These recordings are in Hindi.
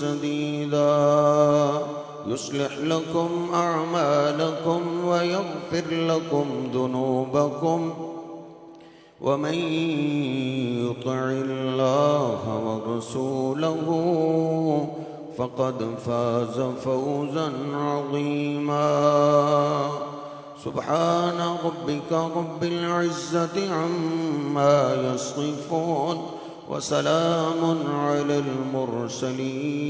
सदीदा युस्लिह लकुम अअमालकुम व यग़फिर लकुम दुनूबकुम वमन युतिइल्लाह व रसूलहु फ़क़द फ़ाज़ फ़ौज़न अज़ीमा। सुब्हान रब्बिका रब्बिल इज़्ज़ति अम्मा यसिफ़ून व सलामुन अलल मुरसलीन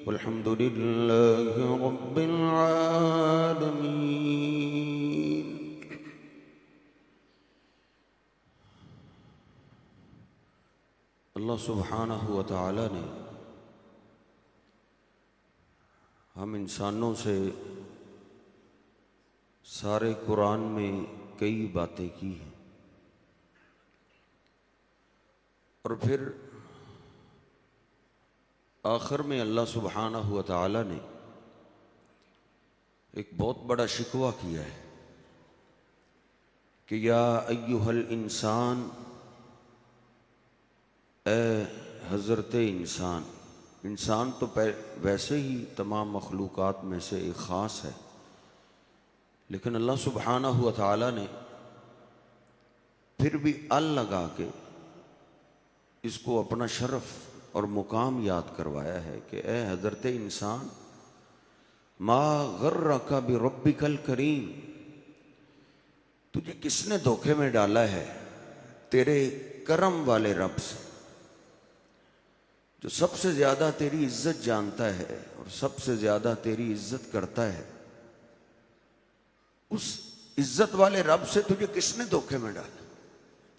वल्हम्दुलिल्लाहि रब्बिल आलमीन। अल्लाह सुब्हानहु व तआला ने हम इंसानों से सारे कुरान में कई बातें की हैं और फिर आखिर में अल्लाह सुब्हानहु व तआला ने एक बहुत बड़ा शिकवा किया है कि या अय्युहल इंसान, ए हज़रत इंसान। इंसान तो वैसे ही तमाम मखलूक़ात में से एक ख़ास है, लेकिन अल्लाह सुब्हानहु व तआला ने फिर भी अल लगा के इसको अपना शरफ़ और मुकाम याद करवाया है कि ए हज़रत इंसान, मा गर्रका बिरब्बिकल करीम, तुझे किसने धोखे में डाला है तेरे करम वाले रब से, जो सबसे ज़्यादा तेरी इज्जत जानता है और सबसे ज़्यादा तेरी इज्जत करता है। उस इज्जत वाले रब से तुझे किसने धोखे में डाला?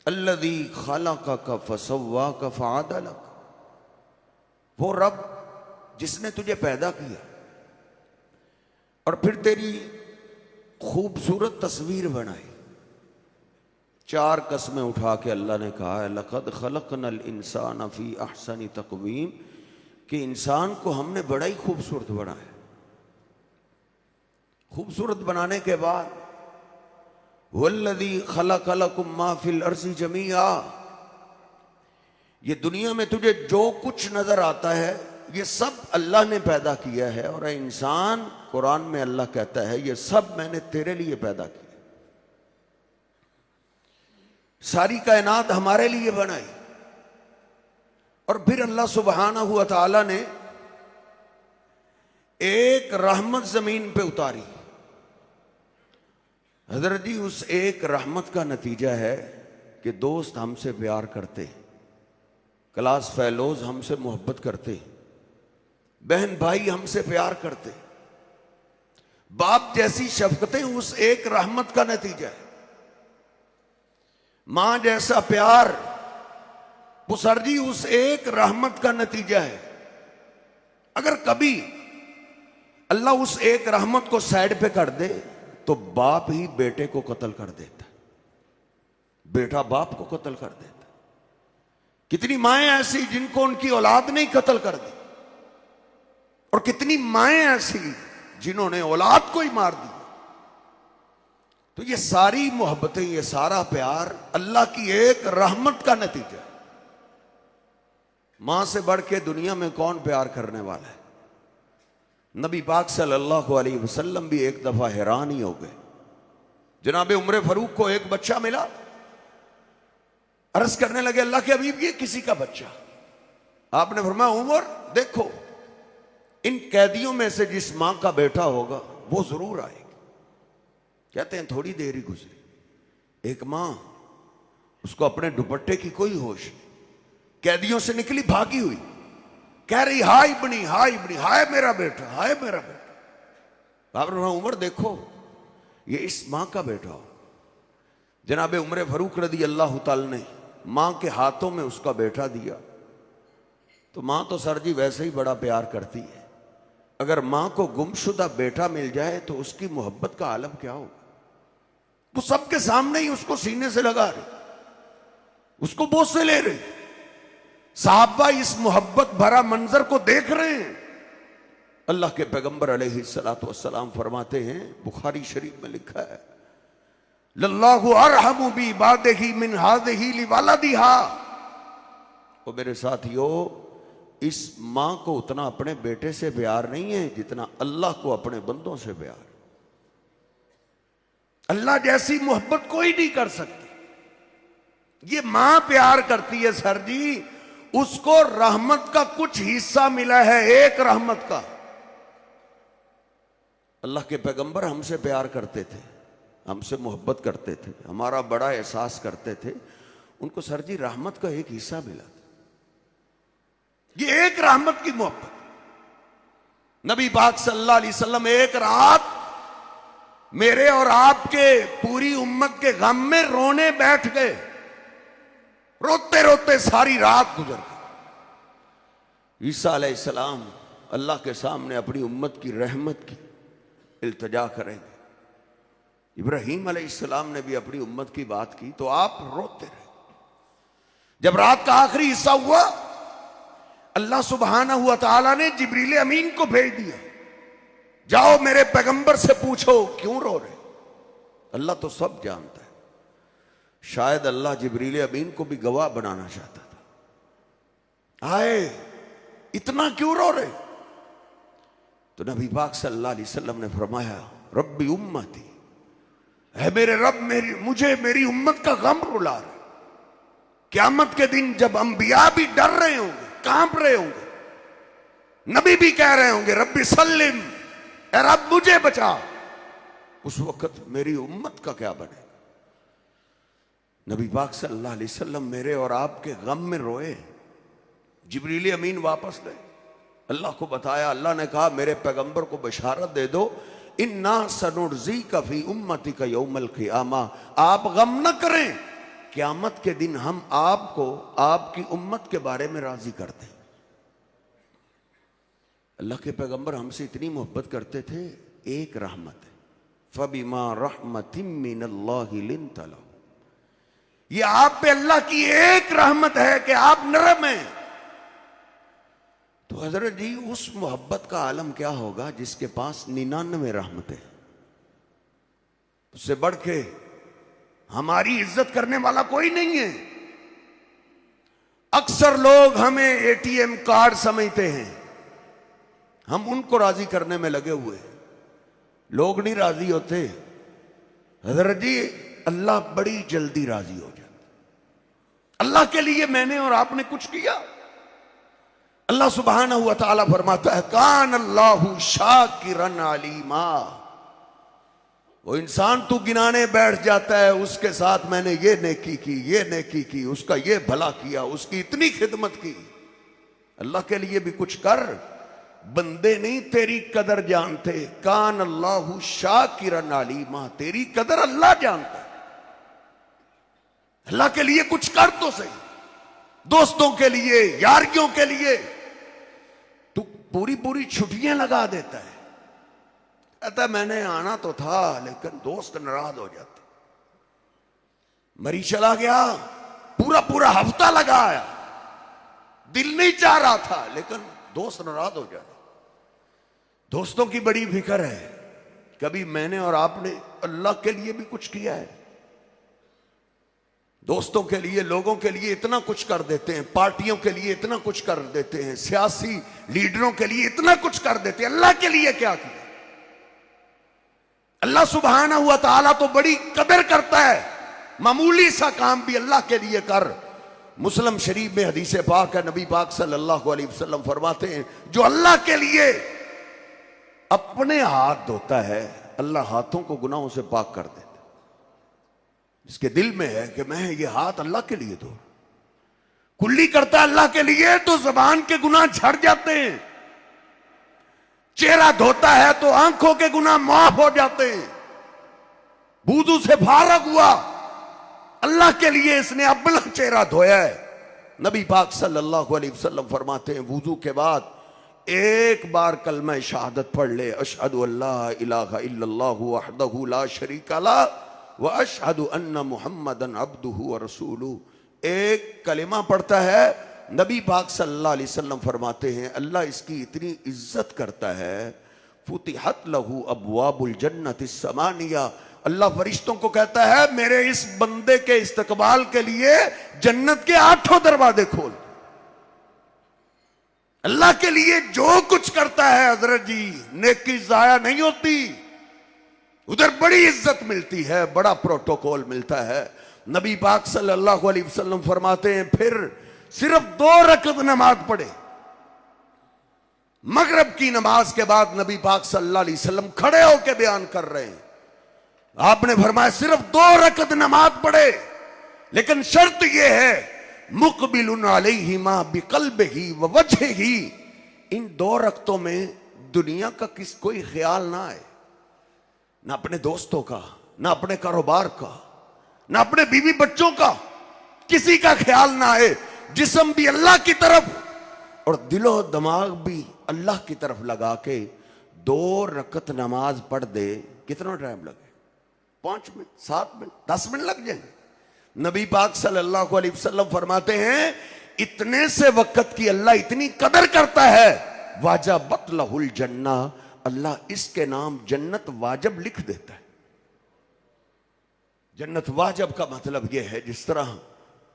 अल्लज़ी खलक़का फसव्वाका फ़अदलक, वो रब जिसने तुझे पैदा किया और फिर तेरी खूबसूरत तस्वीर बनाई। चार कसमें उठा के अल्लाह ने कहा है लक़द खलक़नल इंसान फ़ी अहसनि तक़वीम, कि इंसान को हमने बड़ा ही खूबसूरत बनाया। खूबसूरत बनाने के बाद वल्लज़ी खलक़ लकुम मा फ़िल अर्ज़ि जमीआ, ये दुनिया में तुझे जो कुछ नजर आता है ये सब अल्लाह ने पैदा किया है। और इंसान, कुरान में अल्लाह कहता है ये सब मैंने तेरे लिए पैदा किया, सारी कायनात हमारे लिए बनाई। और फिर अल्लाह सुब्हानहु व तआला ने एक रहमत जमीन पे उतारी। हज़रत जी, उस एक रहमत का नतीजा है कि दोस्त हमसे प्यार करते, क्लास फेलोज हमसे मोहब्बत करते, बहन भाई हमसे प्यार करते, बाप जैसी शफकतें उस एक रहमत का नतीजा है। मां जैसा प्यार पुसरजी उस एक रहमत का नतीजा है। अगर कभी अल्लाह उस एक रहमत को साइड पे कर दे तो बाप ही बेटे को कत्ल कर देता, बेटा बाप को कत्ल कर देता। कितनी माएं ऐसी जिनको उनकी औलाद ने कत्ल कर दी, और कितनी माएं ऐसी जिन्होंने औलाद को ही मार दिया। तो ये सारी मोहब्बतें, ये सारा प्यार अल्लाह की एक रहमत का नतीजा है। मां से बढ़ के दुनिया में कौन प्यार करने वाला है? नबी पाक सल्लल्लाहु अलैहि वसल्लम भी एक दफा हैरान ही हो गए। जनाब उमर फारूक को एक बच्चा मिला, अर्ज करने लगे अल्लाह के हबीब ये किसी का बच्चा। आपने फरमाया उमर देखो, इन कैदियों में से जिस मां का बेटा होगा वो जरूर आएगा। कहते हैं थोड़ी देर ही गुजरी, एक मां, उसको अपने दुपट्टे की कोई होश नहीं, कैदियों से निकली भागी हुई, कह रही हाय बनी, हाय बनी, हाय मेरा बेटा, हाय मेरा बेटा। आपने कहा उमर देखो ये इस मां का बेटा हो। जनाब उमर फारूक रदी अल्लाह तआला ने मां के हाथों में उसका बेटा दिया। तो मां तो सर जी वैसे ही बड़ा प्यार करती है, अगर मां को गुमशुदा बेटा मिल जाए तो उसकी मोहब्बत का आलम क्या होगा। वो सबके सामने ही उसको सीने से लगा रहे, उसको बोझ से ले रहे। साहबा इस मोहब्बत भरा मंजर को देख रहे हैं। अल्लाह के पैगंबर अलैहिस्सलातु वस्सलाम फरमाते हैं, बुखारी शरीफ में लिखा है, लल्लाहु अरहमु बि इबादिही मिन हादिही लिवलदिहा। ओ मेरे साथियों, इस मां को उतना अपने बेटे से प्यार नहीं है जितना अल्लाह को अपने बंदों से प्यार। अल्लाह जैसी मोहब्बत कोई नहीं कर सकती। ये मां प्यार करती है सर जी, उसको रहमत का कुछ हिस्सा मिला है, एक रहमत का। अल्लाह के पैगंबर हमसे प्यार करते थे, हमसे मोहब्बत करते थे, हमारा बड़ा एहसास करते थे, उनको सर जी रहमत का एक हिस्सा मिला था। ये एक रहमत की मोहब्बत। नबी पाक सल्लल्लाहु अलैहि वसल्लम एक रात मेरे और आपके पूरी उम्मत के गम में रोने बैठ गए, रोते रोते सारी रात गुजर गई। ईसा अलैहिस्सलाम अल्लाह के सामने अपनी उम्मत की रहमत की इल्तिजा करेंगे, इब्राहीम अलैहिस्सलाम ने भी अपनी उम्मत की बात की, तो आप रोते रहे। जब रात का आखिरी हिस्सा हुआ, अल्लाह सुब्हानहू व तआला ने जिब्रील अमीन को भेज दिया, जाओ मेरे पैगंबर से पूछो क्यों रो रहे। अल्लाह तो सब जानता है, शायद अल्लाह जिब्रील अमीन को भी गवाह बनाना चाहता था। आए, इतना क्यों रो रहे? तो नबी पाक सल्लल्लाहु अलैहि वसल्लम ने फरमाया, रब्बी उम्मती, है मेरे रब मुझे मेरी उम्मत का गम रुला रहे। क़यामत के दिन जब अंबिया भी डर रहे होंगे, कांप रहे होंगे, नबी भी कह रहे होंगे रब्बी सल्लिम, ए रब मुझे बचा, उस वक्त मेरी उम्मत का क्या बनेगा? नबी पाक सल्लल्लाहु अलैहि वसल्लम मेरे और आपके गम में रोए। जिब्रील अमीन वापस गए, अल्लाह को बताया, अल्लाह ने कहा मेरे पैगंबर को बशारत दे दो, इन्ना सनुर्ज़ीका फी उम्मतिका यौमल क़ियामा, आप गम न करें, क़यामत के दिन हम आपको आपकी उम्मत के बारे में राजी कर दें। अल्लाह के पैगंबर हमसे इतनी मोहब्बत करते थे, एक रहमत है, फबिमा रहमतिम मिनल्लाहि लिन्त लहुम, ये आप पे अल्लाह की एक रहमत है कि आप नरम हैं। तो हजरत जी उस मोहब्बत का आलम क्या होगा जिसके पास 99 रहमतें, उससे बढ़ के हमारी इज्जत करने वाला कोई नहीं है। अक्सर लोग हमें एटीएम कार्ड समझते हैं, हम उनको राजी करने में लगे हुए, लोग नहीं राजी होते। हजरत जी अल्लाह बड़ी जल्दी राजी हो जाता। अल्लाह के लिए मैंने और आपने कुछ किया? अल्लाह सुब्हानहू व तआला फरमाता है, कान अल्लाहु शाकिरन अलीमा। वो इंसान तू गिनाने बैठ जाता है, उसके साथ मैंने ये नेकी की, ये नेकी की, उसका ये भला किया, उसकी इतनी खिदमत की। अल्लाह के लिए भी कुछ कर, बंदे नहीं तेरी कदर जानते। कान अल्लाहु शाकिरन अलीमा, तेरी कदर अल्लाह जानता है। अल्लाह के लिए कुछ कर तो सही, दोस्तों के लिए, यारियों के लिए तू पूरी पूरी छुट्टियां लगा देता है, कहता मैंने आना तो था लेकिन दोस्त नाराज हो जाते। मरी चला गया, पूरा पूरा हफ्ता लगाया, दिल नहीं चाह रहा था लेकिन दोस्त नाराज हो जाते। दोस्तों की बड़ी फिक्र है। कभी मैंने और आपने अल्लाह के लिए भी कुछ किया है? दोस्तों के लिए, लोगों के लिए इतना कुछ कर देते हैं, पार्टियों के लिए इतना कुछ कर देते हैं, सियासी लीडरों के लिए इतना कुछ कर देते हैं, अल्लाह के लिए क्या किया? अल्लाह सुब्हानहू व तआला तो बड़ी कदर करता है, मामूली सा काम भी अल्लाह के लिए कर। मुस्लिम शरीफ में हदीस पाक है, नबी पाक सल्लल्लाहु अलैहि वसल्लम फरमाते हैं, जो अल्लाह के लिए अपने हाथ धोता है, अल्लाह हाथों को गुनाहों से पाक कर देता है। इसके दिल में है कि मैं ये हाथ अल्लाह के लिए धो, कुल्ली करता है अल्लाह के लिए, तो जबान के गुनाह झड़ जाते हैं। चेहरा धोता है तो आंखों के गुनाह माफ हो जाते हैं। वुजू से फारग हुआ, अल्लाह के लिए इसने अपना चेहरा धोया है। नबी पाक सल्लल्लाहु अलैहि वसल्लम फरमाते हैं, वुजू के बाद एक बार कलमा शहादत पढ़ ले, अशहदु अल्ला इलाहा इल्लल्लाहु वहदहु ला शरीका ला व अशहदु अन्ना मुहम्मदन अब्दुहु व रसूलुहु। एक कलिमा पढ़ता है, नबी पाक सल्लल्लाहु अलैहि वसल्लम फरमाते हैं अल्लाह इसकी इतनी इज्जत करता है, फुतिहत लहू अबवाबुल जन्नति समानिया, अल्लाह फरिश्तों को कहता है मेरे इस बंदे के इस्तकबाल के लिए जन्नत के 8 दरवाजे खोल। अल्लाह के लिए जो कुछ करता है हजरत जी, नेकी जाया नहीं होती, उधर बड़ी इज्जत मिलती है, बड़ा प्रोटोकॉल मिलता है। नबी पाक सल्लल्लाहु अलैहि वसल्लम फरमाते हैं, फिर सिर्फ 2 रकअत नमाज पढ़े। मगरिब की नमाज के बाद नबी पाक सल्लल्लाहु अलैहि वसल्लम खड़े होकर बयान कर रहे हैं, आपने फरमाया सिर्फ 2 रकअत नमाज पढ़े, लेकिन शर्त यह है मुक़बिलुन अलैहिमा बिक़ल्बिही व वजहिही, इन 2 रकअतों में दुनिया का कोई ख्याल ना आए, ना अपने दोस्तों का, ना अपने कारोबार का, ना अपने बीवी बच्चों का, किसी का ख्याल ना आए। जिस्म भी अल्लाह की तरफ और दिलो दिमाग भी अल्लाह की तरफ लगा के 2 रकअत नमाज पढ़ दे, कितना टाइम लगे? 5 मिनट, 7 मिनट, 10 मिनट लग जाएंगे। नबी पाक सल्लल्लाहु अलैहि वसल्लम फरमाते हैं, इतने से वक्त की अल्लाह इतनी कदर करता है, वाजबत लहुल जन्ना, अल्लाह इसके नाम जन्नत वाजिब लिख देता है। जन्नत वाजिब का मतलब यह है, जिस तरह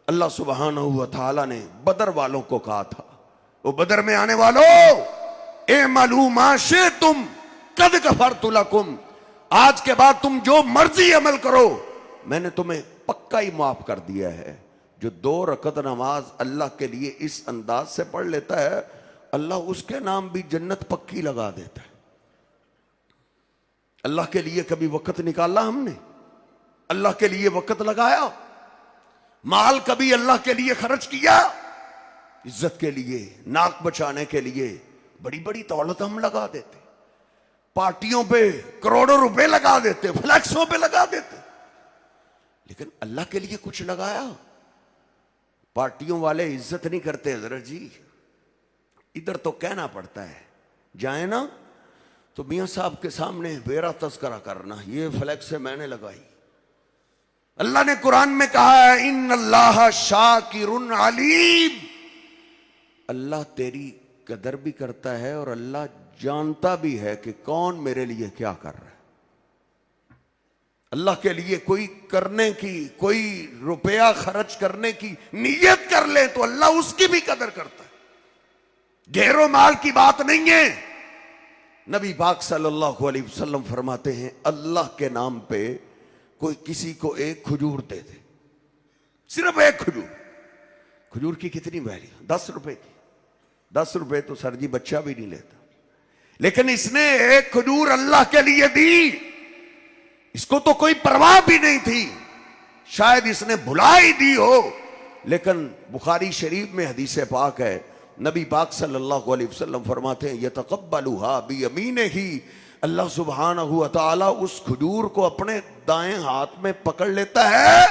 अल्लाह सुब्हानहू व तआला ने बदर वालों को कहा था, वो बदर में आने वालों, ए मालूमा शे तुम कद गफरतु लकुम, आज के बाद तुम जो मर्जी अमल करो मैंने तुम्हें पक्का ही माफ कर दिया है। जो 2 रकअत नमाज अल्लाह के लिए इस अंदाज से पढ़ लेता है, अल्लाह उसके नाम भी जन्नत पक्की लगा देता है। अल्लाह के लिए कभी वक्त निकाला हमने? अल्लाह के लिए वक्त लगाया? माल कभी अल्लाह के लिए खर्च किया? इज्जत के लिए, नाक बचाने के लिए बड़ी बड़ी दौलत हम लगा देते, पार्टियों पे करोड़ों रुपए लगा देते, फ्लैक्सों पे लगा देते, लेकिन अल्लाह के लिए कुछ लगाया? पार्टियों वाले इज्जत नहीं करते हजरत जी, इधर तो कहना पड़ता है, जाए ना तो मियां साहब के सामने मेरा तस्करा करना, ये फ्लैक्स से मैंने लगाई। अल्लाह ने कुरान में कहा है, इन्नल्लाह शाकिरुन अलीम, अल्लाह तेरी कदर भी करता है और अल्लाह जानता भी है कि कौन मेरे लिए क्या कर रहा है। अल्लाह के लिए कोई करने की, कोई रुपया खर्च करने की नीयत कर ले तो अल्लाह उसकी भी कदर करता है। ढेरों माल की बात नहीं है। नबी पाक सल्लल्लाहु अलैहि वसल्लम फरमाते हैं, अल्लाह के नाम पे कोई किसी को 1 खजूर दे दे, सिर्फ 1 खजूर, खजूर की कितनी वैल्यू? 10 रुपए की। 10 रुपए तो सर जी बच्चा भी नहीं लेता, लेकिन इसने 1 खजूर अल्लाह के लिए दी, इसको तो कोई परवाह भी नहीं थी, शायद इसने भुला ही दी हो, लेकिन बुखारी शरीफ में हदीस पाक है, नबी पाक सल्लल्लाहु अलैहि वसल्लम फरमाते हैं, यतक़ब्बलुहा बियमीनिही, अल्लाह सुब्हानहू व तआला उस खजूर को अपने दाएं हाथ में पकड़ लेता है,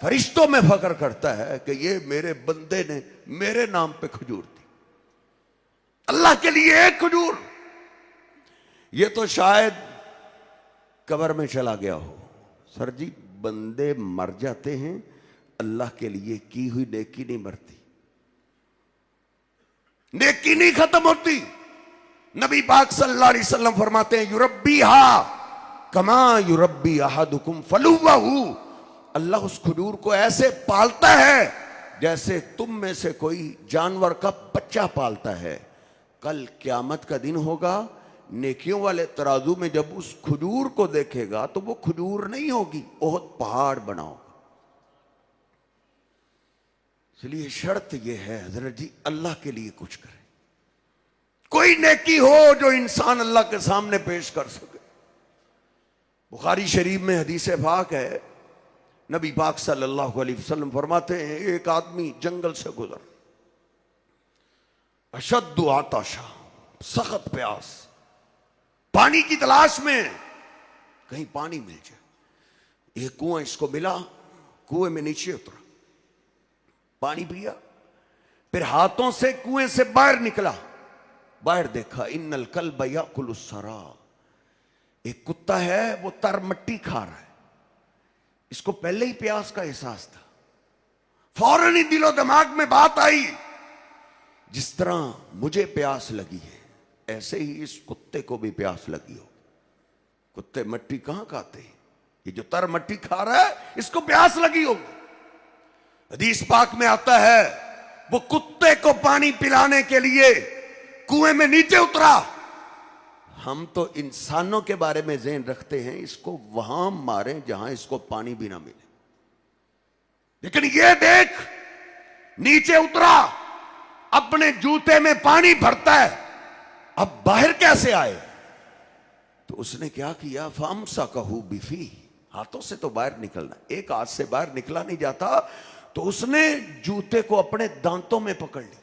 फरिश्तों में फख्र करता है कि ये मेरे बंदे ने मेरे नाम पे खजूर दी, अल्लाह के लिए 1 खजूर। ये तो शायद कब्र में चला गया हो। सर जी बंदे मर जाते हैं, अल्लाह के लिए की हुई नेकी नहीं मरती, नेकी नहीं खत्म होती। नबी पाक सल्लल्लाहु अलैहि वसल्लम फरमाते हैं, युरब्बीहा कमा युरब्बी अहदुकुम फलुव्वहू, अल्लाह उस खजूर को ऐसे पालता है जैसे तुम में से कोई जानवर का बच्चा पालता है। कल क़यामत का दिन होगा, नेकियों वाले तराजू में जब उस खजूर को देखेगा तो वो खजूर नहीं होगी, बहुत पहाड़ बनाओगा। इसलिए शर्त यह है हजरत जी, अल्लाह के लिए कुछ करें, कोई नेकी हो जो इंसान अल्लाह के सामने पेश कर सके। बुखारी शरीफ में हदीस पाक है, नबी पाक सल्लल्लाहु अलैहि वसल्लम फरमाते हैं, एक आदमी जंगल से गुजर, अशद्दु आताशा, सख्त प्यास, पानी की तलाश में, कहीं पानी मिल जाए। एक कुआं इसको मिला, कुएं में नीचे उतरा, पानी पिया, फिर हाथों से कुएं से बाहर निकला, बाहर देखा, इन्नल कल्ब याकुलु सरा, एक कुत्ता है वो तर मट्टी खा रहा है। इसको पहले ही प्यास का एहसास था, फौरन ही दिलो दिमाग में बात आई, जिस तरह मुझे प्यास लगी है ऐसे ही इस कुत्ते को भी प्यास लगी हो। कुत्ते मट्टी कहां खाते हैं, ये जो तर मट्टी खा रहा है इसको प्यास लगी होगी। हदीस पाक में आता है, वो कुत्ते को पानी पिलाने के लिए कुएं में नीचे उतरा। हम तो इंसानों के बारे में ज़हन रखते हैं, इसको वहां मारें जहां इसको पानी भी ना मिले। लेकिन ये देख, नीचे उतरा, अपने जूते में पानी भरता है, अब बाहर कैसे आए? तो उसने क्या किया, फामसा कहू बिफी, हाथों से तो बाहर निकलना, एक हाथ से बाहर निकला नहीं जाता, तो उसने जूते को अपने दांतों में पकड़ लिया,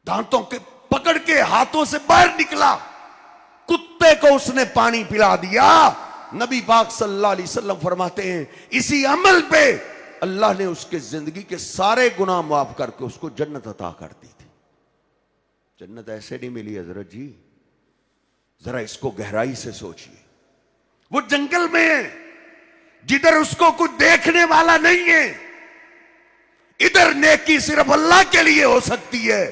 दांतों के पकड़ के हाथों से बाहर निकला, कुत्ते को उसने पानी पिला दिया। नबी पाक सल्लल्लाहु अलैहि वसल्लम फरमाते हैं, इसी अमल पे अल्लाह ने उसके जिंदगी के सारे गुनाह माफ करके उसको जन्नत अता कर दी थी। जन्नत ऐसे नहीं मिली हजरत जी, जरा इसको गहराई से सोचिए। वो जंगल में है, जिधर उसको कुछ देखने वाला नहीं है, इधर नेकी सिर्फ अल्लाह के लिए हो सकती है।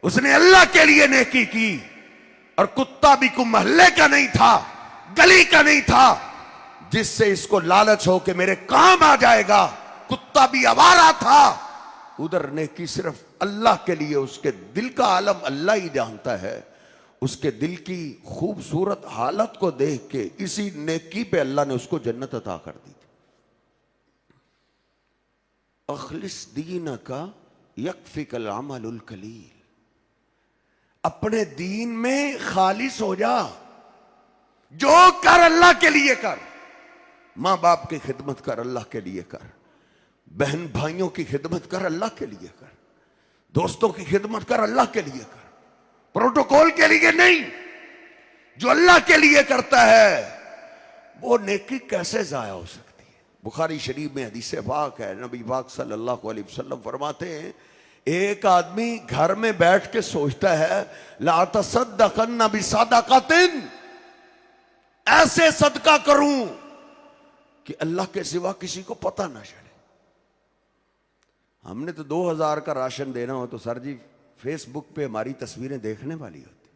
उसने अल्लाह के लिए नेकी की, और कुत्ता भी कोई मोहल्ले का नहीं था, गली का नहीं था, जिससे इसको लालच हो कि मेरे काम आ जाएगा। कुत्ता भी आवारा था, उधर नेकी सिर्फ अल्लाह के लिए, उसके दिल का आलम अल्लाह ही जानता है। उसके दिल की खूबसूरत हालत को देख के इसी नेकी पे अल्लाह ने उसको जन्नत अता कर दी थी। अखलिस दीन का यकफिकल अमलुल कलील, अपने दीन में खालिस हो जा, जो कर अल्लाह के लिए कर। मां बाप की खिदमत कर, अल्लाह के लिए कर। बहन भाइयों की खिदमत कर, अल्लाह के लिए कर। दोस्तों की खिदमत कर, अल्लाह के लिए कर, प्रोटोकॉल के लिए नहीं। जो अल्लाह के लिए करता है वो नेकी कैसे जाया हो सकती है? बुखारी शरीफ में हदीस पाक है, नबी पाक सल्लल्लाहु अलैहि वसल्लम फरमाते हैं, एक आदमी घर में बैठ के सोचता है, ला तसद्दक़न बिसदक़तिन, ऐसे सदका करूं कि अल्लाह के सिवा किसी को पता ना चले। हमने तो 2000 का राशन देना हो तो सर जी फेसबुक पे हमारी तस्वीरें देखने वाली होती।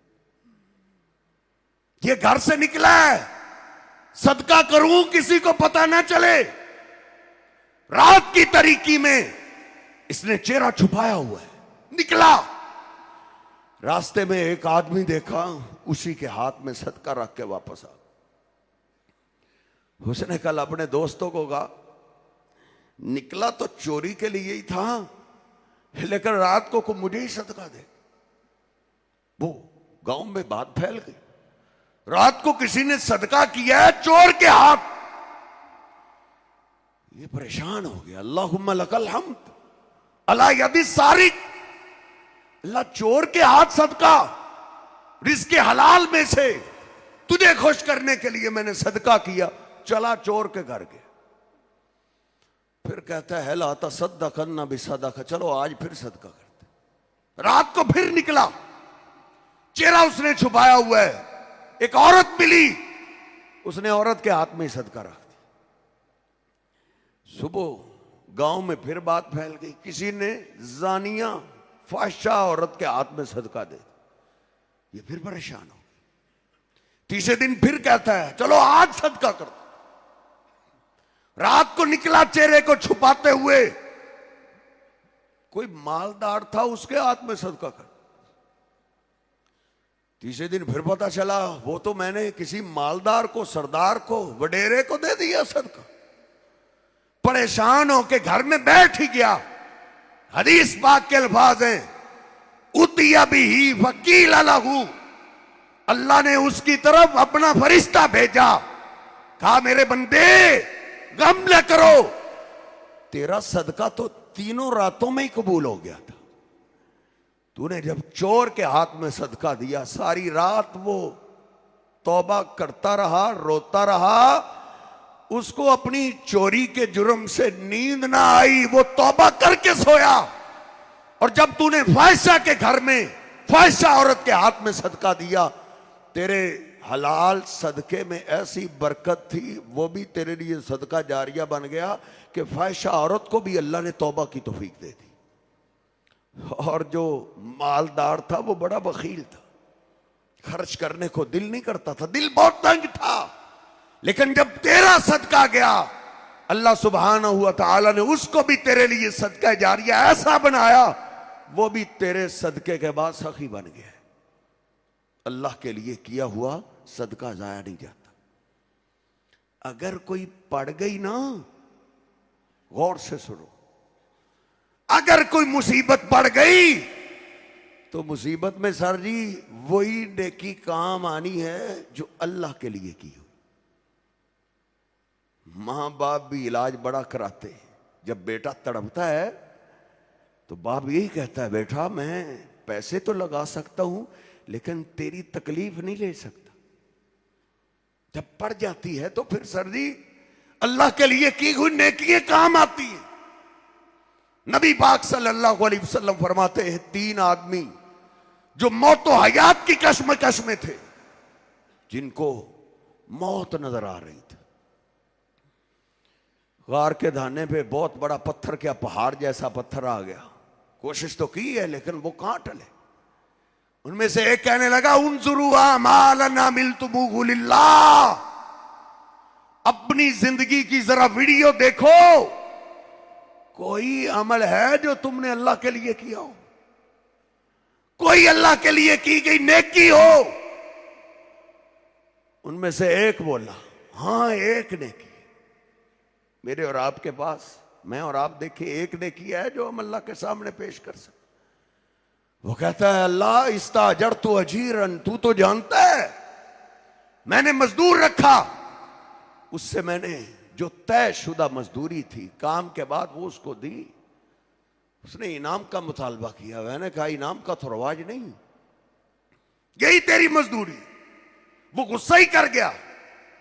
ये घर से निकला है, सदका करूं किसी को पता ना चले। रात की तारीकी में इसने चेहरा छुपाया हुआ है, निकला, रास्ते में एक आदमी देखा, उसी के हाथ में सदका रख के वापस आ। उसने कल अपने दोस्तों को कहा, निकला तो चोरी के लिए ही था, लेकिन रात को मुझे ही सदका दे। वो गांव में बात फैल गई, रात को किसी ने सदका किया है चोर के हाथ। ये परेशान हो गया, अल्लाहुम्मा लकल हम्द अला यदि सारिक, अल्लाह चोर के हाथ सदका, रिज़्क़ हलाल में से तुझे खुश करने के लिए मैंने सदका किया। चला चोर के घर के, फिर कहता है ला तसद्दक़न बिसदक़ा, चलो आज फिर सदका करते। रात को फिर निकला, चेहरा उसने छुपाया हुआ है, एक औरत मिली, उसने औरत के हाथ में सदका रख दिया। सुबह गांव में फिर बात फैल गई, किसी ने जानिया फाशा औरत के हाथ में सदका दे दिया। ये फिर परेशान हो। तीसरे दिन फिर कहता है चलो आज सदका कर। रात को निकला चेहरे को छुपाते हुए, कोई मालदार था उसके हाथ में सदका कर। तीसरे दिन फिर पता चला वो तो मैंने किसी मालदार को, सरदार को, वडेरे को दे दिया सदका। परेशान होके घर में बैठ ही गया। हदीस पाक के अल्फाज हैं, उतिया बिही वकील अलहू, अल्लाह ने उसकी तरफ अपना फरिश्ता भेजा, कहा मेरे बंदे गम न करो, तेरा सदका तो तीनों रातों में ही कबूल हो गया था। तूने जब चोर के हाथ में सदका दिया, सारी रात वो तौबा करता रहा, रोता रहा, उसको अपनी चोरी के जुर्म से नींद ना आई, वो तौबा करके सोया। और जब तूने फाहिशा के घर में फाहिशा औरत के हाथ में सदका दिया, तेरे हलाल सदके में ऐसी बरकत थी, वो भी तेरे लिए सदका जारिया बन गया कि फाहिशा औरत को भी अल्लाह ने तौबा की तौफीक दे दी। और जो मालदार था वो बड़ा बखील था, खर्च करने को दिल नहीं करता था, दिल बहुत तंग था। लेकिन जब तेरा सदका गया अल्लाह सुब्हानहू व तआला ने उसको भी तेरे लिए सदका जारिया ऐसा बनाया, वो भी तेरे सदके के बाद सखी बन गया। अल्लाह के लिए किया हुआ सदका जाया नहीं जाता। अगर कोई पड़ गई ना, गौर से सुनो, अगर कोई मुसीबत पड़ गई तो मुसीबत में सर जी वही नेकी काम आनी है जो अल्लाह के लिए की हो। मां बाप भी इलाज बड़ा कराते हैं। जब बेटा तड़पता है तो बाप यही कहता है, बेटा मैं पैसे तो लगा सकता हूं लेकिन तेरी तकलीफ नहीं ले सकता। जब पड़ जाती है तो फिर सर जी अल्लाह के लिए की हुई नेकी काम आती है। नबी पाक सल्लल्लाहु अलैहि वसल्लम फरमाते हैं, 3 आदमी जो मौत व हयात की कश्मकश में थे, जिनको मौत नजर आ रही थी। गार के धाने पे बहुत बड़ा पत्थर, क्या पहाड़ जैसा पत्थर आ गया। कोशिश तो की है लेकिन वो कहां टले। उनमें से एक कहने लगा, उन्जुरू आमालना मिलतुमूहु लिल्लाह, अपनी जिंदगी की जरा वीडियो देखो, कोई अमल है जो तुमने अल्लाह के लिए किया हो, कोई अल्लाह के लिए की गई नेकी हो। उनमें से एक बोला, हां एक नेकी मेरे और आपके पास, मैं और आप देखे एक नेकी है जो हम अल्लाह के सामने पेश कर सकते। वो कहता है, अल्लाह इस्ताजर तो अजीरन, तू तो जानता है मैंने मजदूर रखा, उससे मैंने जो तयशुदा मजदूरी थी काम के बाद वो उसको दी। उसने इनाम का मुतालबा किया। मैंने कहा इनाम का तो रवाज नहीं, यही तेरी मजदूरी। वो गुस्सा ही कर गया,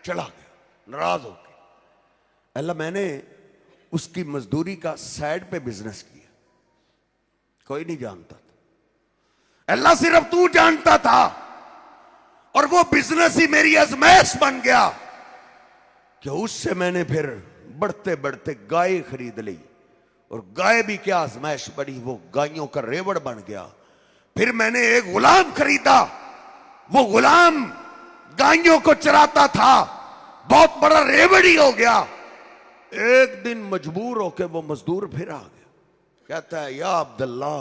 चला गया नाराज होकर। अल्लाह मैंने उसकी मजदूरी का साइड पे बिजनेस किया, कोई नहीं जानता था, अल्लाह सिर्फ तू जानता था। और वो बिजनेस ही मेरी आजमाइश बन गया कि उससे मैंने फिर बढ़ते बढ़ते गाय खरीद ली। और गाय भी क्या आजमाइश बड़ी, वो गायों का रेवड़ बन गया। फिर मैंने एक गुलाम खरीदा, वो गुलाम गायों को चराता था, बहुत बड़ा रेवड़ी हो गया। एक दिन मजबूर होकर वो मजदूर फिर आ गया, कहता है, या अब्दुल्ला,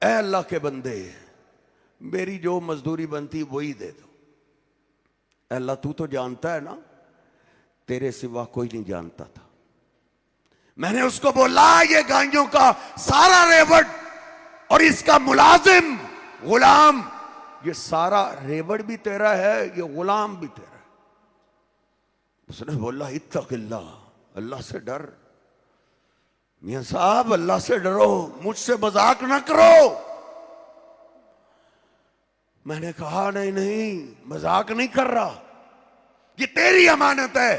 ऐ अल्लाह के बंदे, मेरी जो मजदूरी बनती वही दे दो। अल्लाह तू तो जानता है ना तेरे सिवा कोई नहीं जानता था। मैंने उसको बोला, ये गायों का सारा रेवड़ और इसका मुलाजिम गुलाम, ये सारा रेवड़ भी तेरा है, ये गुलाम भी तेरा है। उसने बोला, इत्तक़िल्लाह, अल्लाह से डर। मियां साहब अल्लाह से डरो, मुझसे मजाक ना करो। मैंने कहा, नहीं नहीं मजाक नहीं कर रहा, ये तेरी अमानत है,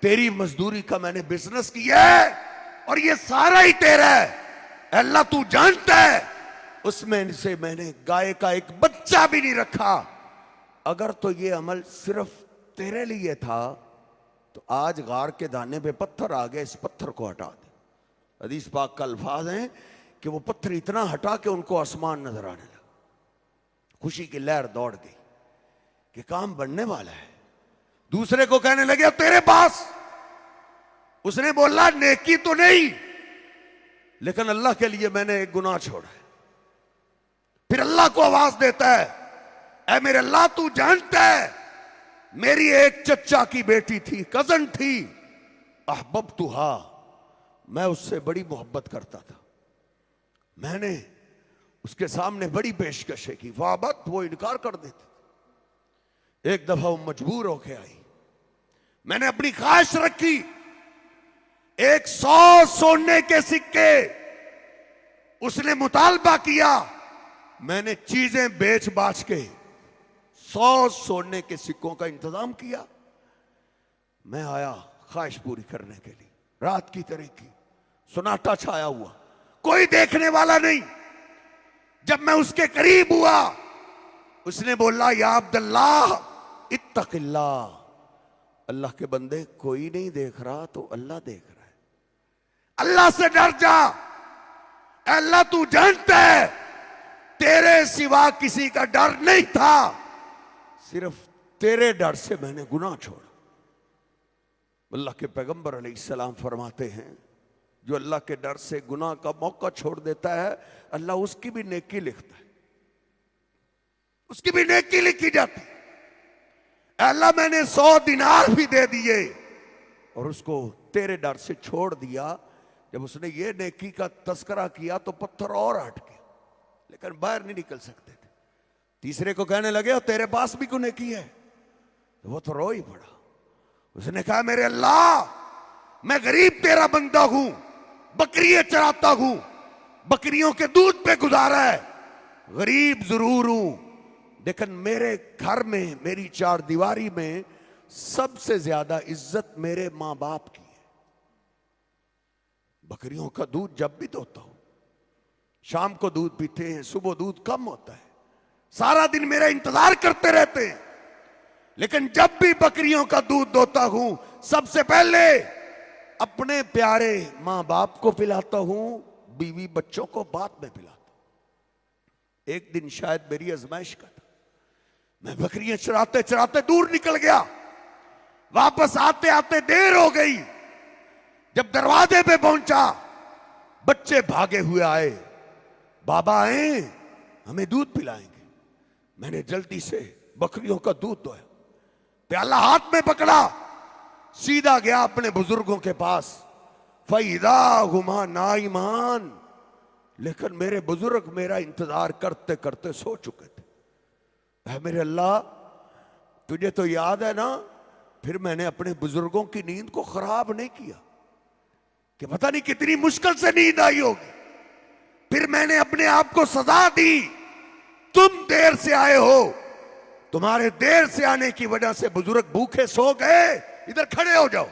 तेरी मजदूरी का मैंने बिजनेस किया है और ये सारा ही तेरा है। अल्लाह तू जानता है उसमें से मैंने गाय का एक बच्चा भी नहीं रखा। अगर तो ये अमल सिर्फ तेरे लिए था तो आज गार के दाने पे पत्थर आ गया, इस पत्थर को हटा दे। हदीस पाक का अल्फाज है कि वो पत्थर इतना हटा के उनको आसमान नजर आने लगा। खुशी की लहर दौड़ गई कि काम बनने वाला है। दूसरे को कहने लगे, तेरे पास। उसने बोला, नेकी तो नहीं लेकिन अल्लाह के लिए मैंने एक गुनाह छोड़ा है। फिर अल्लाह को आवाज देता है, ऐ मेरे अल्लाह तू जानता है मेरी एक चचा की बेटी थी, कजन थी, अहबब्तुहा, मैं उससे बड़ी मोहब्बत करता था। मैंने उसके सामने बड़ी पेशकशें की, वाबत, वो इनकार कर देते। एक दफा वो मजबूर होके आई, मैंने अपनी ख्वाहिश रखी, 100 सोने के सिक्के उसने मुतालबा किया। मैंने चीजें बेच बाच के 100 सोने के सिक्कों का इंतजाम किया। मैं आया ख्वाहिश पूरी करने के लिए। रात की तरह की सन्नाटा छाया हुआ, कोई देखने वाला नहीं। जब मैं उसके करीब हुआ, उसने बोला, या अब्दुल्लाह इत्तक़िल्लाह, अल्लाह के बंदे कोई नहीं देख रहा तो अल्लाह देख रहा है, अल्लाह से डर जा। अल्लाह तू जानता है तेरे सिवा किसी का डर नहीं था, सिर्फ तेरे डर से मैंने गुनाह छोड़ा। अल्लाह के पैगंबर अलैहिस्सलाम फरमाते हैं, जो अल्लाह के डर से गुनाह का मौका छोड़ देता है, अल्लाह उसकी भी नेकी लिखता है, उसकी भी नेकी लिखी जाती है। अल्लाह मैंने 100 दिनार भी दे दिए और उसको तेरे डर से छोड़ दिया। जब उसने ये नेकी का तस्करा किया तो पत्थर और हट गए, लेकिन बाहर नहीं निकल सकते थे। तीसरे को कहने लगे, और तेरे पास भी कोई नेकी है? तो वो तो रो ही पड़ा। उसने कहा, मेरे अल्लाह, मैं गरीब तेरा बंदा हूं, बकरियां चराता हूं, बकरियों के दूध पे गुजारा है, गरीब जरूर हूं, लेकिन मेरे घर में, मेरी चार दीवारी में सबसे ज्यादा इज्जत मेरे मां बाप की है। बकरियों का दूध जब भी दोता हूं, शाम को दूध पीते हैं, सुबह दूध कम होता है, सारा दिन मेरा इंतजार करते रहते हैं, लेकिन जब भी बकरियों का दूध दोता हूं, सबसे पहले अपने प्यारे मां बाप को पिलाता हूं, बीवी बच्चों को बाद में पिलाता हूं। एक दिन शायद मेरी आजमाइश का था, मैं बकरियां चराते चराते दूर निकल गया, वापस आते आते देर हो गई। जब दरवाजे पे पहुंचा, बच्चे भागे हुए आए, बाबा आए, हमें दूध पिलाएंगे। मैंने जल्दी से बकरियों का दूध दोया, प्याला हाथ में पकड़ा, सीधा गया अपने बुजुर्गों के पास। फैदा हुमा नाइमान, लेकिन मेरे बुजुर्ग मेरा इंतजार करते करते सो चुके थे। है मेरे अल्लाह, तुझे तो याद है ना, फिर मैंने अपने बुजुर्गों की नींद को खराब नहीं किया, कि पता नहीं कितनी मुश्किल से नींद आई होगी, फिर मैंने अपने आप को सजा दी। तुम देर से आए हो, तुम्हारे देर से आने की वजह से बुजुर्ग भूखे सो गए, इधर खड़े हो जाओ।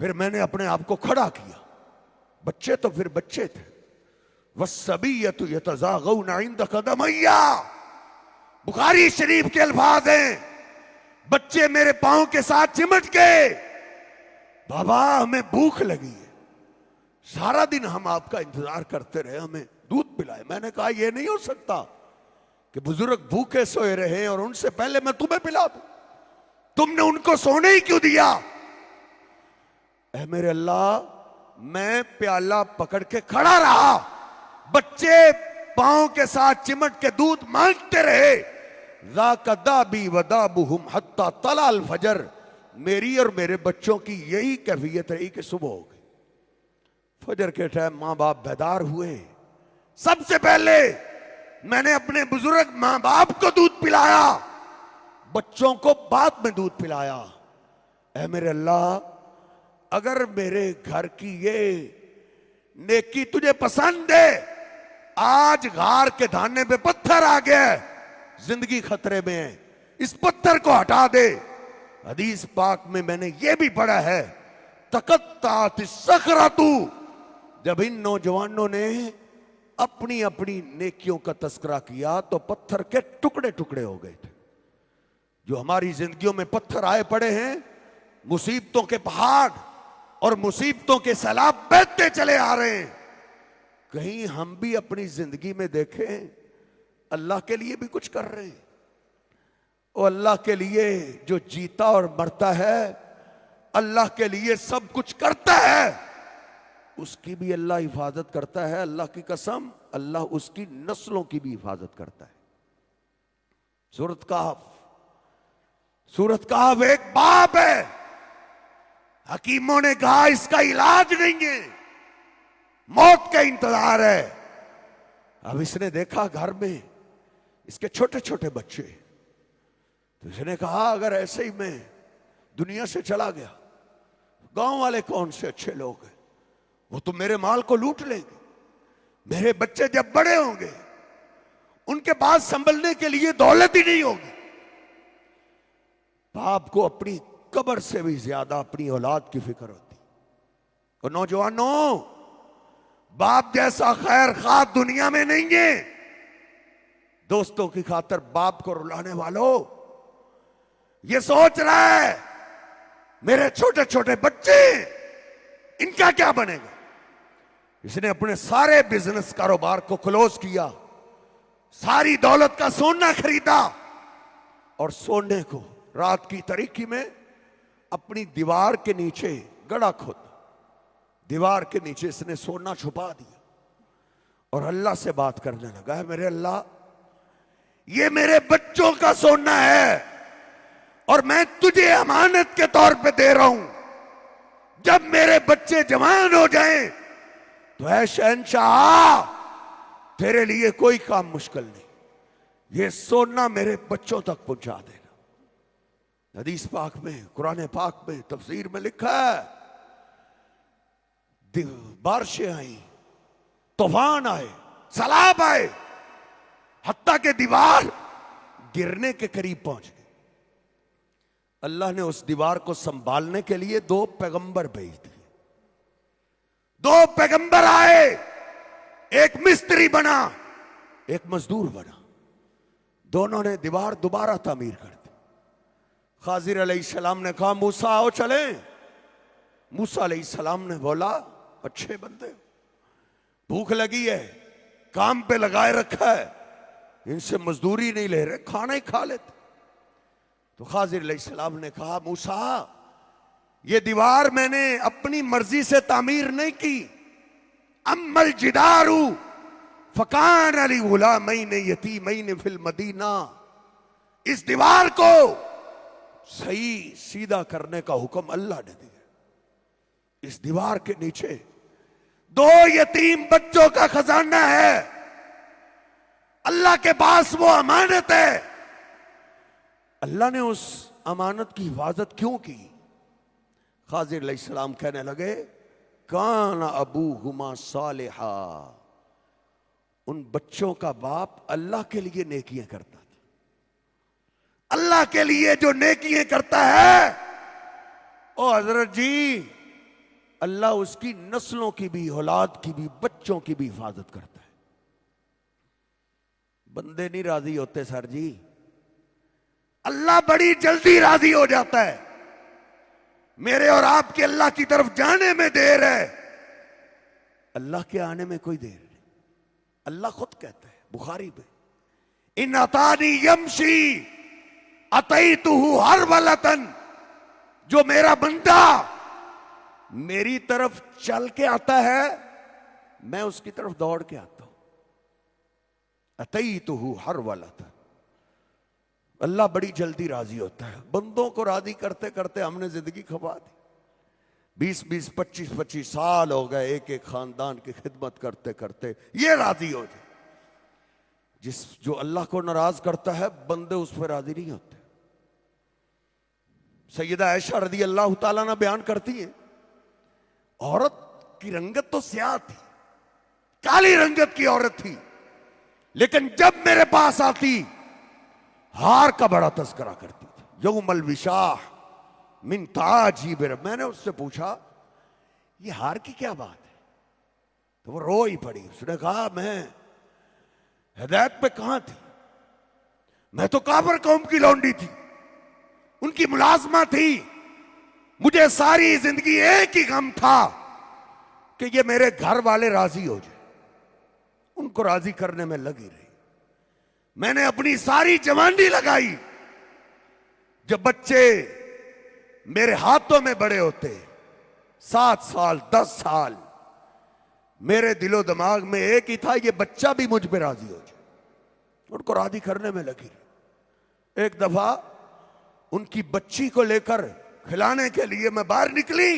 फिर मैंने अपने आप को खड़ा किया। बच्चे तो फिर बच्चे थे, वस्सबिय्यतु यतज़ागौना इंद क़दमैया, बुखारी शरीफ के अल्फाज हैं, बच्चे मेरे पांव के साथ चिमट गए, बाबा हमें भूख लगी है, सारा दिन हम आपका इंतजार करते रहे, हमें दूध पिलाए। मैंने कहा यह नहीं हो सकता कि बुजुर्ग भूखे सोए रहे और उनसे पहले मैं तुम्हें पिला दूं, तुमने उनको सोने ही क्यों दिया? ऐ मेरे अल्लाह, मैं प्याला पकड़ के खड़ा रहा, बच्चे पांव के साथ चिमट के दूध मांगते रहे। ज़ाक़दाबी वदाबुहुम हत्ता तलाल फजर, मेरी और मेरे बच्चों की यही कैफियत रही कि सुबह हो गई। फजर के टाइम मां बाप बेदार हुए, सबसे पहले मैंने अपने बुजुर्ग मां बाप को दूध पिलाया, बच्चों को बाद में दूध पिलाया। ऐ मेरे अल्लाह, अगर मेरे घर की ये नेकी तुझे पसंद है, आज घार के धाने पे पत्थर आ गया, जिंदगी खतरे में है, इस पत्थर को हटा दे। हदीस पाक में मैंने ये भी पढ़ा है, तकत्तात सखरतु, जब इन नौजवानों ने अपनी अपनी नेकियों का तस्करा किया तो पत्थर के टुकड़े टुकड़े हो गए थे। जो हमारी जिंदगियों में पत्थर आए पड़े हैं, मुसीबतों के पहाड़ और मुसीबतों के सैलाब बहते चले आ रहे हैं, कहीं हम भी अपनी जिंदगी में देखें अल्लाह के लिए भी कुछ कर रहे हैं। और अल्लाह के लिए जो जीता और मरता है, अल्लाह के लिए सब कुछ करता है, उसकी भी अल्लाह हिफाजत करता है। अल्लाह की कसम, अल्लाह उसकी नस्लों की भी हिफाजत करता है। सूरत कहफ एक बाप है, हकीमों ने कहा इसका इलाज नहीं है, मौत का इंतजार है। अब इसने देखा घर में इसके छोटे छोटे बच्चे, तो इसने कहा अगर ऐसे ही मैं दुनिया से चला गया, गांव वाले कौन से अच्छे लोग हैं, वो तो मेरे माल को लूट लेंगे। मेरे बच्चे जब बड़े होंगे, उनके पास संभलने के लिए दौलत ही नहीं होगी। बाप को अपनी कब्र से भी ज्यादा अपनी औलाद की फिक्र होती। और नौजवानों, बाप जैसा खैर खा दुनिया में नहीं है। दोस्तों की खातर बाप को रुलाने वालों, ये सोच रहा है मेरे छोटे छोटे बच्चे, इनका क्या बनेगा। इसने अपने सारे बिजनेस कारोबार को क्लोज किया, सारी दौलत का सोना खरीदा और सोने को रात की तारीकी में अपनी दीवार के नीचे गड़ा खुद, दीवार के नीचे इसने सोना छुपा दिया और अल्लाह से बात करने लगा है, मेरे अल्लाह, ये मेरे बच्चों का सोना है और मैं तुझे अमानत के तौर पे दे रहा हूं। जब मेरे बच्चे जवान हो जाएं तो ऐ शहंशाह, तेरे लिए कोई काम मुश्किल नहीं, ये सोना मेरे बच्चों तक पहुंचा देना। हदीस पाक में, कुरान पाक में, तफसीर में लिखा है, बारिशें आई, तूफान आए, सैलाब आए, हत्ता के दीवार गिरने के करीब पहुंच गई। अल्लाह ने उस दीवार को संभालने के लिए 2 पैगंबर भेज दिए। 2 पैगंबर आए, एक मिस्त्री बना, एक मजदूर बना, दोनों ने दीवार दोबारा तामीर कर दी। खाजिर अलैहिस्सलाम ने कहा, मूसा आओ चले। मूसा अलैहिस्सलाम ने बोला, अच्छे बंदे, भूख लगी है, काम पे लगाए रखा है, इनसे मजदूरी नहीं ले रहे, खाना ही खा लेते। तो खाजिर अलैहिस्सलाम ने कहा, मूसा, ये दीवार मैंने अपनी मर्जी से तामीर नहीं की, अम्मल जिदारू फकान अली गुलामैन यतीमैन फिल मदीना, इस दीवार को सही सीधा करने का हुक्म अल्लाह ने दिया। इस दीवार के नीचे 2 यतीम बच्चों का खजाना है, अल्लाह के पास वो अमानत है। अल्लाह ने उस अमानत की हिफाजत क्यों की? खाजिर अलैहिस्सलाम कहने लगे, कान अबूहुमा सालिहा, उन बच्चों का बाप अल्लाह के लिए नेकियां करता था। अल्लाह के लिए जो नेकियां करता है, ओ हजरत जी, अल्लाह उसकी नस्लों की भी, औलाद की भी, बच्चों की भी हिफाजत करता है। बंदे नहीं राजी होते सर जी, अल्लाह बड़ी जल्दी राजी हो जाता है। मेरे और आपके अल्लाह की तरफ जाने में देर है, अल्लाह के आने में कोई देर नहीं। अल्लाह खुद कहता है बुखारी में, इन अतानी यमशी अतईतुहु हर वलतन, जो मेरा बंदा मेरी तरफ चल के आता है, मैं उसकी तरफ दौड़ के आता हूं। अतईतुहु हर वलतन, अल्लाह बड़ी जल्दी राजी होता है। बंदों को राजी करते करते हमने जिंदगी खपा दी। 20-20, 25-25 साल हो गए एक एक खानदान की खिदमत करते करते, ये राजी हो जाए। जो अल्लाह को नाराज करता है, बंदे उस पर राजी नहीं होते। सैयदा आयशा रज़ी अल्लाह ताला ने बयान करती है, औरत की रंगत तो स्याह थी, काली रंगत की औरत थी, लेकिन जब मेरे पास आती हार का बड़ा तस्करा करती थी। यौमल विशाह मिन ताजी बिर, मैंने उससे पूछा ये हार की क्या बात है, तो वो रो ही पड़ी। उसने कहा, मैं हिदायत पे कहां थी, मैं तो काफिर कौम की लौंडी थी, उनकी मुलाजमा थी, मुझे सारी जिंदगी एक ही गम था कि ये मेरे घर वाले राजी हो जाए। उनको राजी करने में लगी रही। मैंने अपनी सारी जवानी लगाई। जब बच्चे मेरे हाथों में बड़े होते, 7 साल 10 साल, मेरे दिलो दिमाग में एक ही था, ये बच्चा भी मुझ पे राजी हो जाए। उनको राजी करने में लगी। एक दफा उनकी बच्ची को लेकर खिलाने के लिए मैं बाहर निकली।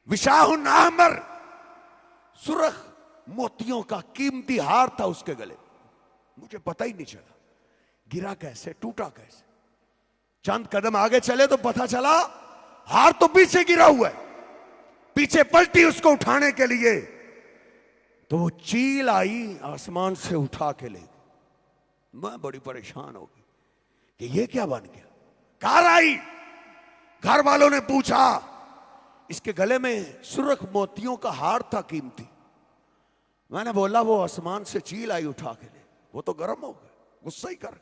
विशाहुन अहमर, सुर्ख मोतियों का कीमती हार था उसके गले। मुझे पता ही नहीं चला गिरा कैसे, टूटा कैसे। चंद कदम आगे चले तो पता चला हार तो पीछे गिरा हुआ है। पीछे पलटी उसको उठाने के लिए तो वो चील आई, आसमान से उठा के ले गई। मैं बड़ी परेशान हो गई कि ये क्या बन गया। कार आई, घर वालों ने पूछा, इसके गले में सुर्ख मोतियों का हार था कीमती। मैंने बोला वो आसमान से चील आई उठा के ले, वो तो गर्म हो गया, गुस्सा ही कर।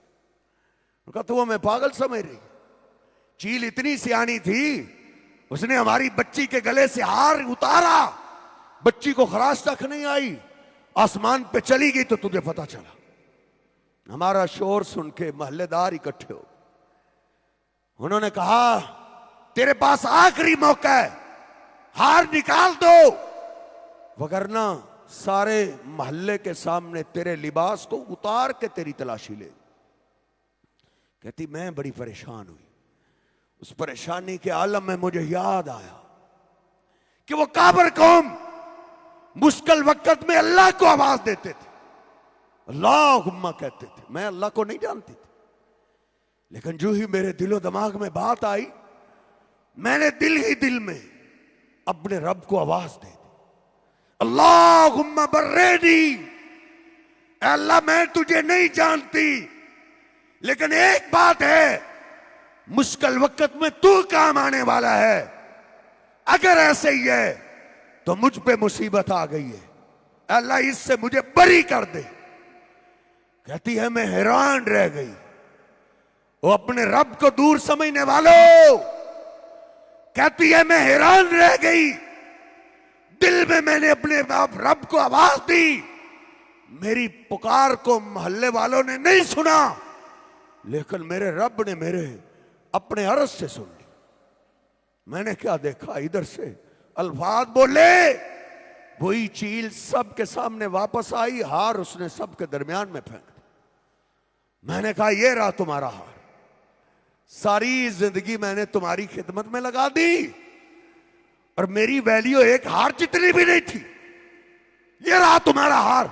उनका तो वो मैं पागल समझ रही। चील इतनी सियानी थी, उसने हमारी बच्ची के गले से हार उतारा, बच्ची को खराश तक नहीं आई, आसमान पे चली गई। तो तुझे पता चला। हमारा शोर सुन के मोहल्लेदार इकट्ठे हो। उन्होंने कहा तेरे पास आखिरी मौका है, हार निकाल दो, वगरना सारे मोहल्ले के सामने तेरे लिबास को उतार के तेरी तलाशी ले। कहती मैं बड़ी परेशान हुई। उस परेशानी के आलम में मुझे याद आया कि वो काबर कौम मुश्किल वक्त में अल्लाह को आवाज देते थे, अल्लाहुम्मा कहते थे। मैं अल्लाह को नहीं जानती थी, लेकिन जो ही मेरे दिलो दिमाग में बात आई, मैंने दिल ही दिल में अपने रब को आवाज दे दी, अल्लाहुम्मा बर्रेनी, अल्लाह मैं तुझे नहीं जानती, लेकिन एक बात है, मुश्किल वक्त में तू काम आने वाला है। अगर ऐसे ही है तो मुझ पे मुसीबत आ गई है, अल्लाह इससे मुझे बरी कर दे। कहती है मैं हैरान रह गई। वो अपने रब को दूर समझने वालों, कहती है मैं हैरान रह गई। दिल में मैंने अपने रब को आवाज दी, मेरी पुकार को मोहल्ले वालों ने नहीं सुना, लेकिन मेरे रब ने मेरे अपने अर्ज से सुन ली। मैंने क्या देखा, इधर से अल्फाज बोले, वही चील सबके सामने वापस आई, हार उसने सबके दरमियान में फेंक दी। मैंने कहा ये रहा तुम्हारा हार, सारी जिंदगी मैंने तुम्हारी खिदमत में लगा दी और मेरी वैल्यू एक हार जितनी भी नहीं थी, ये रहा तुम्हारा हार।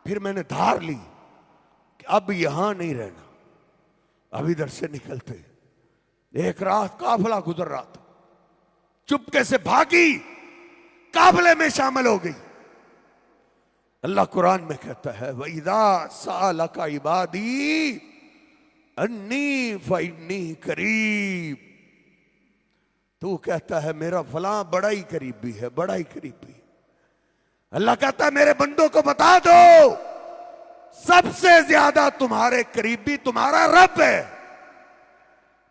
फिर मैंने धार ली कि अब यहां नहीं रहना, अब इधर से निकलते। एक रात काफिला गुजर रहा था, चुपके से भागी, काफिले में शामिल हो गई। अल्लाह कुरान में कहता है वइदा सालका इबादी अन्नी फइन्नी करीब, तू कहता है मेरा फलां बड़ा ही करीबी है, बड़ा ही करीबी। अल्लाह कहता है मेरे बंदों को बता दो, सबसे ज्यादा तुम्हारे करीबी तुम्हारा रब है,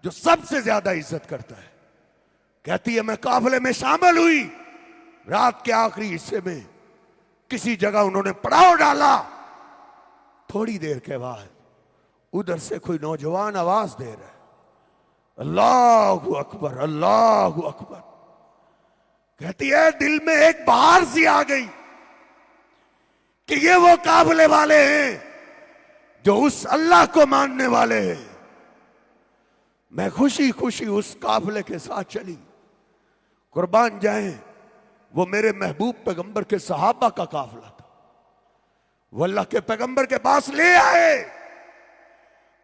जो सबसे ज्यादा इज्जत करता है। कहती है मैं काफिले में शामिल हुई, रात के आखिरी हिस्से में किसी जगह उन्होंने पड़ाव डाला। थोड़ी देर के बाद उधर से कोई नौजवान आवाज दे रहा है, अल्लाहु अकबर, अल्लाहु अकबर। कहती है दिल में एक बहार सी आ गई कि ये वो काफिले वाले हैं जो उस अल्लाह को मानने वाले हैं। मैं खुशी खुशी उस काफिले के साथ चली। कुर्बान जाए वो मेरे महबूब पैगंबर के सहाबा का काफिला था। वो अल्लाह के पैगंबर के पास ले आए,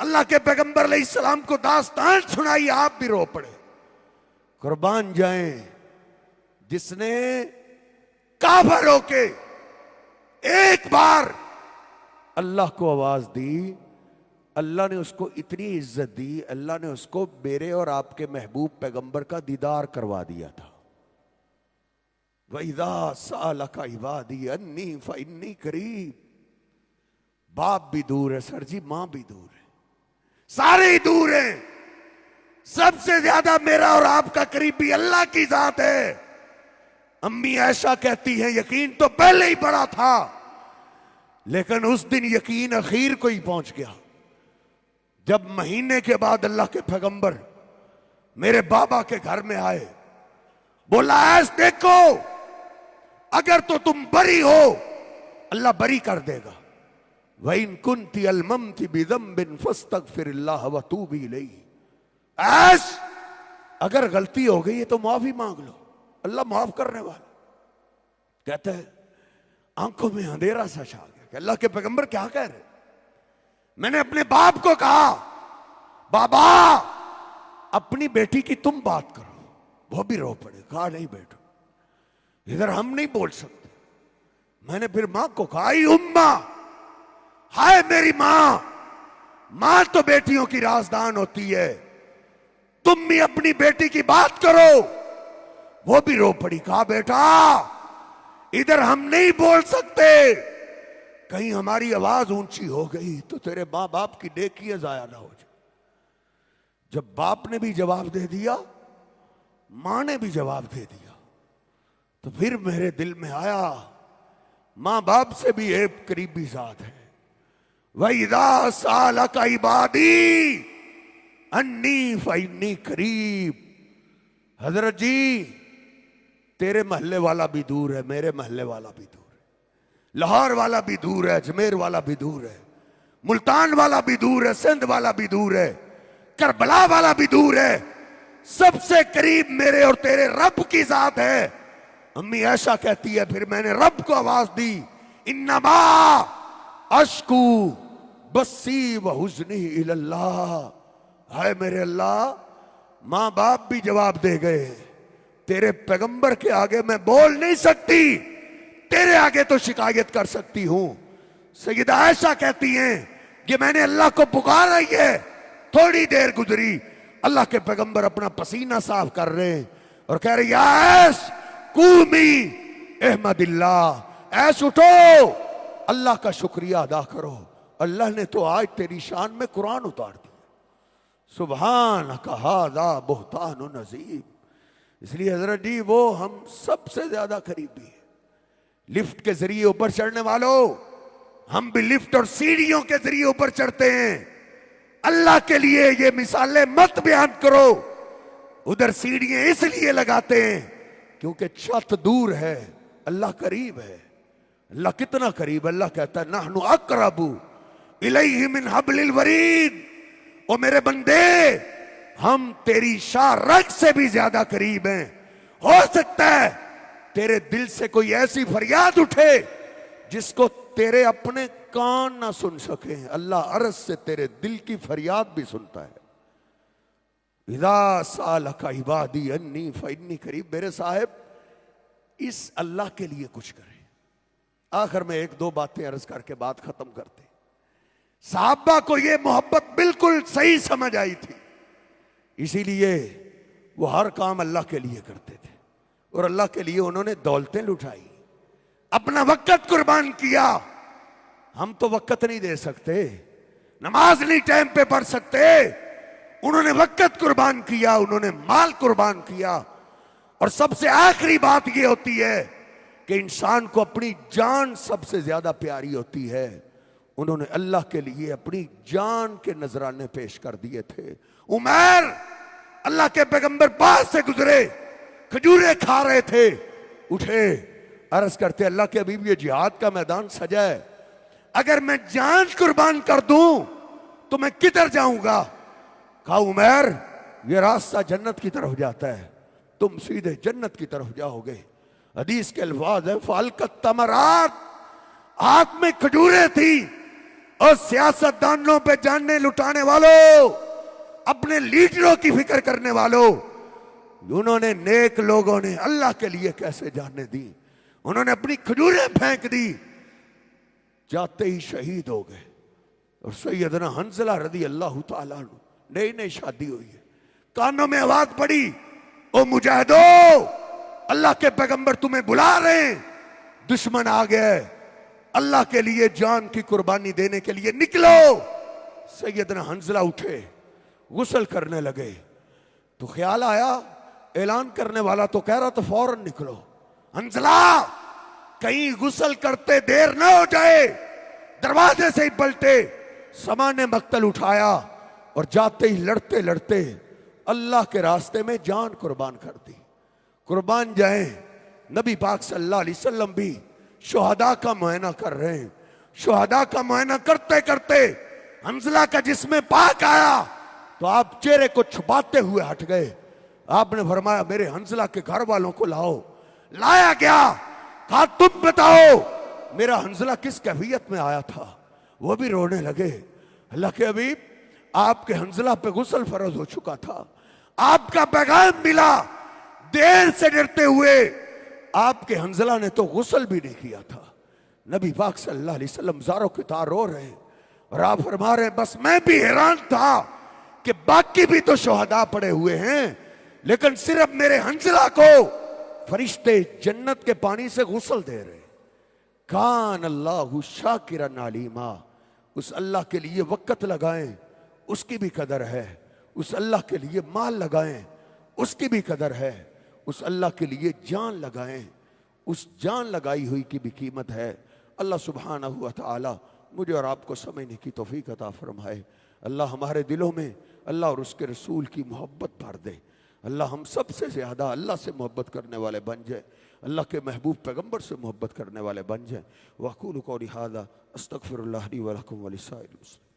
अल्लाह के पैगंबर अलैहिस्सलाम को दास्तान सुनाई, आप भी रो पड़े। कुर्बान जाए जिसने काफिर होके एक बार अल्लाह को आवाज दी, अल्लाह ने उसको इतनी इज्जत दी, अल्लाह ने उसको मेरे और आपके महबूब पैगंबर का दीदार करवा दिया था। वइदा सालका इबादी अन्नी फइन्नी करीब। बाप भी दूर है सर जी, मां भी दूर है, सारे ही दूर हैं, सबसे ज्यादा मेरा और आपका करीबी अल्लाह की जात है। अम्मी ऐशा कहती है यकीन तो पहले ही बड़ा था, लेकिन उस दिन यकीन अखीर को ही पहुंच गया जब महीने के बाद अल्लाह के पैगंबर मेरे बाबा के घर में आए। बोला ऐस देखो, अगर तो तुम बरी हो अल्लाह बरी कर देगा, वइन कुंती अलममती बिदम्बिन फस्तगफिरिल्लाह व तूबी इलैहि। ऐस अगर गलती हो गई है तो माफी मांग लो, अल्लाह माफ करने वाला। कहते हैं आंखों में अंधेरा सा छा गया कि अल्लाह के पैगंबर क्या कह रहे। मैंने अपने बाप को कहा बाबा अपनी बेटी की तुम बात करो, वो भी रो पड़े। कहा नहीं बेटो, इधर हम नहीं बोल सकते। मैंने फिर मां को कहा आई उम्मा, हाय मेरी मां, मां तो बेटियों की राजदान होती है, तुम भी अपनी बेटी की बात करो। वो भी रो पड़ी। कहा बेटा इधर हम नहीं बोल सकते, कहीं हमारी आवाज ऊंची हो गई तो तेरे मां बाप की नेकियां जाया ना हो जाए। जब बाप ने भी जवाब दे दिया, मां ने भी जवाब दे दिया, तो फिर मेरे दिल में आया मां बाप से भी एक करीबी जात है। वइदा सालका इबादी अन्नी फइन्नी करीब। हजरत जी तेरे महल्ले वाला भी दूर है, मेरे महल्ले वाला भी दूर है, लाहौर वाला भी दूर है, अजमेर वाला भी दूर है, मुल्तान वाला भी दूर है, सिंध वाला भी दूर है, करबला वाला भी दूर है, सबसे करीब मेरे और तेरे रब की जात है। अम्मी ऐसा कहती है, फिर मैंने रब को आवाज दी, इन्नमा अश्कू बस्सी व हुज़्नी इलल्लाह। हाय मेरे अल्लाह, मां बाप भी जवाब दे गए, तेरे पैगंबर के आगे मैं बोल नहीं सकती, तेरे आगे तो शिकायत कर सकती हूं। सैयदा आयशा कहती हैं कि मैंने अल्लाह को पुकारा ही है, थोड़ी देर गुजरी, अल्लाह के पैगंबर अपना पसीना साफ कर रहे हैं और कह रहे यास कूमी अहमदिल्लाह, ऐस उठो, अल्लाह का शुक्रिया अदा करो, अल्लाह ने तो आज तेरी शान में कुरान उतार दिया। सुभान कहादा बुहतान नजीब। इसलिए हजरत जी वो हम सबसे ज्यादा करीबी है। लिफ्ट के जरिए ऊपर चढ़ने वालों, हम भी लिफ्ट और सीढ़ियों के जरिए ऊपर चढ़ते हैं। अल्लाह के लिए ये मिसालें मत बयान करो। उधर सीढ़ियां इसलिए लगाते हैं क्योंकि छत दूर है, अल्लाह करीब है। अल्लाह कितना करीब, अल्लाह कहता है नहनु अक़रबु इलैहि मिन हब्लिल वरीद। ओ मेरे बंदे, हम तेरी शाह रग से भी ज्यादा करीब हैं। हो सकता है तेरे दिल से कोई ऐसी फरियाद उठे जिसको तेरे अपने कान ना सुन सके, अल्लाह अर्श से तेरे दिल की फरियाद भी सुनता है। इदा सालका इबादी अन्नी फइन्नी करीब। मेरे साहब, इस अल्लाह के लिए कुछ करें। आखिर में एक दो बातें अर्ज करके बात खत्म करते। साहबा को यह मोहब्बत बिल्कुल सही समझ आई थी, इसीलिए वो हर काम अल्लाह के लिए करते थे और अल्लाह के लिए उन्होंने दौलतें लुटाई, अपना वक्त कुर्बान किया। हम तो वक्त नहीं दे सकते, नमाज नहीं टाइम पे पढ़ सकते, उन्होंने वक्त कुर्बान किया, उन्होंने माल कुर्बान किया। और सबसे आखिरी बात यह होती है कि इंसान को अपनी जान सबसे ज्यादा प्यारी होती है। उन्होंने अल्लाह के लिए अपनी जान के नजराने पेश कर दिए थे। उमर अल्लाह के पैगंबर पास से गुजरे, खजूरें खा रहे थे, उठे, अर्ज करते अल्लाह के हबीब ये जिहाद का मैदान सजा है, अगर मैं जान कुर्बान कर दूं तो मैं किधर जाऊंगा? कहा उमर ये रास्ता जन्नत की तरफ जाता है, तुम सीधे जन्नत की तरफ जाओगे। हदीस के अल्फाज है फालकत तमरात, हाथ में खजूरें थी और सियासतदानों पे जानने लुटाने वालों, अपने लीडरों की फिक्र करने वालों, उन्होंने नेक लोगों ने अल्लाह के लिए कैसे जाने दी, उन्होंने अपनी खजूरें फेंक दी, जाते ही शहीद हो गए। और सैयदना हंजला रदी अल्लाह तआला अन्हु, नई नई शादी हुई है, कानों में आवाज पड़ी, ओ मुजाहिदो, अल्लाह के पैगंबर तुम्हें बुला रहे हैं, दुश्मन आ गए, अल्लाह के लिए जान की कुर्बानी देने के लिए निकलो। सैयदना हंजला उठे, गुस्ल करने लगे, तो ख्याल आया ऐलान करने वाला तो कह रहा तो फौरन निकलो। हंजला कहीं गुस्ल करते देर ना हो जाए, दरवाजे से ही पलटे, सामान्य मक्तल उठाया और जाते ही लड़ते लड़ते अल्लाह के रास्ते में जान कुर्बान कर दी। कुर्बान जाए, नबी पाक सल्लल्लाहु अलैहि वसल्लम भी शुहदा का मुआयना कर रहे हैं। शुहदा का मुआयना करते करते हंजला का जिस्म पाक आया तो आप चेहरे को छुपाते हुए हट गए। आपने फरमाया मेरे हंजला के घर वालों को लाओ। लाया गया, कहा तुम बताओ मेरा हंजला किस कैफियत में आया था। वो भी रोने लगे। अल्लाह के हबीब, आपके हंजला पे गुस्ल फर्ज हो चुका था, आपका पैगाम मिला, देर से डरते हुए आपके हंजला ने तो गुस्ल भी नहीं किया था। नबी पाक सल्लल्लाहु अलैहि वसल्लम ज़ारों के तार रो रहे और आप फरमा रहे बस मैं भी हैरान था कि बाकी भी तो शुहदा पड़े हुए हैं, लेकिन सिर्फ मेरे हंजला को फरिश्ते जन्नत के पानी से गुस्ल दे रहे। कान अल्लाहु शाकिरन अलीमा। उस अल्लाह के लिए वक़्त लगाएं, उसकी भी कदर है। उस अल्लाह के लिए माल लगाएं, उसकी भी कदर है। उस अल्लाह के लिए जान लगाएं, उस जान लगाई हुई की भी कीमत है। अल्लाह सुब्हानहू व तआला मुझे और आपको समझने की तौफीक अता फरमाए। अल्लाह हमारे दिलों में अल्लाह और उसके रसूल की मोहब्बत भर दे। अल्लाह हम सब से ज़्यादा अल्लाह से मोहब्बत करने वाले बन जाए, अल्लाह के महबूब पैगम्बर से मोहब्बत करने वाले बन जाए। वक़ूलु क़ौली हाज़ा अस्तग़फ़िरुल्लाह ली व लकुम व लिसाइरिल मुस्लिमीन।